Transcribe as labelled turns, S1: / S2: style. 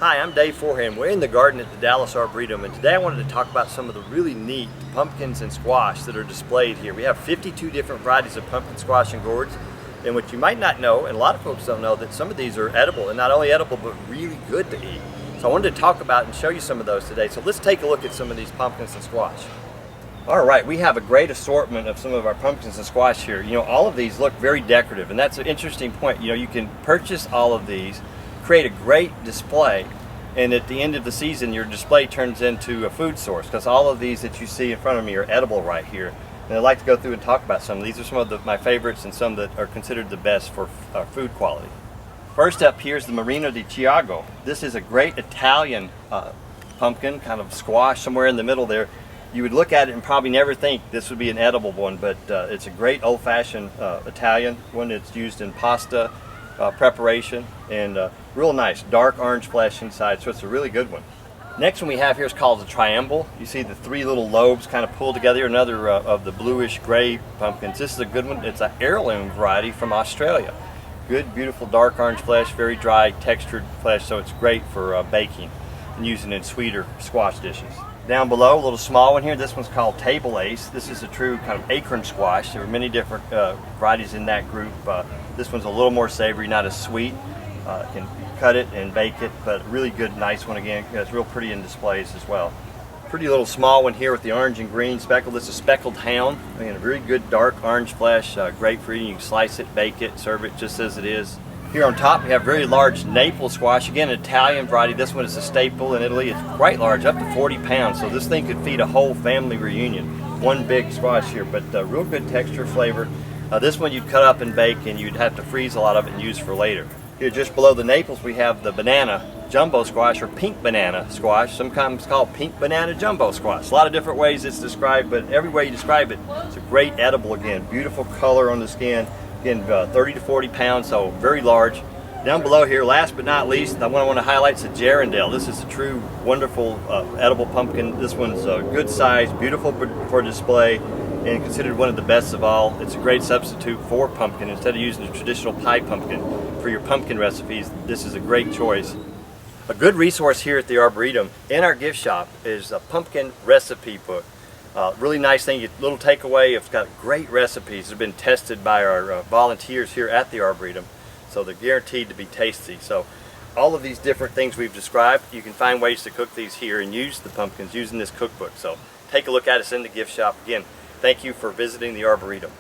S1: Hi, I'm Dave Forehand. We're in the garden at the Dallas Arboretum, and today I wanted to talk about some of the really neat pumpkins and squash that are displayed here. We have 52 different varieties of pumpkin squash and gourds, and what you might not know, and a lot of folks don't know, that some of these are edible, and not only edible, but really good to eat. So I wanted to talk about and show you some of those today. So let's take a look at some of these pumpkins and squash. All right, we have a great assortment of some of our pumpkins and squash here. You know, all of these look very decorative, and that's an interesting point. You know, you can purchase all of these, create a great display, and at the end of the season your display turns into a food source, because all of these that you see in front of me are edible right here. And I'd like to go through and talk about some of these. These are some of my favorites and some that are considered the best for food quality. First up here is the Marino di Chiago. This is a great Italian pumpkin, kind of squash somewhere in the middle there. You would look at it and probably never think this would be an edible one, but it's a great old-fashioned Italian one that's used in pasta preparation, and real nice dark orange flesh inside, so it's a really good one. Next one we have here is called the Triamble. You see the three little lobes kind of pulled together, another of the bluish gray pumpkins. This is a good one. It's an heirloom variety from Australia. Good, beautiful dark orange flesh, very dry textured flesh, so it's great for baking and using in sweeter squash dishes. Down below, a little small one here, this one's called Table Ace. This is a true kind of acorn squash. There are many different varieties in that group. This one's a little more savory, not as sweet. Can cut it and bake it, but really good, nice one again. It's real pretty in displays as well. Pretty little small one here with the orange and green speckled. This is Speckled Hound. Again, a very good dark orange flesh, great for eating. You can slice it, bake it, serve it just as it is. Here on top we have very large Naples squash, again an Italian variety. This one is a staple in Italy. It's quite large, up to 40 pounds, so this thing could feed a whole family reunion. One big squash here, but real good texture, flavor. This one you'd cut up and bake, and you'd have to freeze a lot of it and use for later. Here just below the Naples we have the banana jumbo squash, or pink banana squash, sometimes called pink banana jumbo squash. A lot of different ways it's described, but every way you describe it, it's a great edible. Again, beautiful color on the skin. Again, 30 to 40 pounds, so very large. Down below here, last but not least, the one I want to highlight is the Gerundale. This is a true, wonderful, edible pumpkin. This one's a good size, beautiful for display, and considered one of the best of all. It's a great substitute for pumpkin. Instead of using a traditional pie pumpkin for your pumpkin recipes, this is a great choice. A good resource here at the Arboretum in our gift shop is a pumpkin recipe book. Really nice thing, a little takeaway. It's got great recipes that have been tested by our volunteers here at the Arboretum, so they're guaranteed to be tasty. So all of these different things we've described, you can find ways to cook these here and use the pumpkins using this cookbook. So take a look at us in the gift shop. Again, thank you for visiting the Arboretum.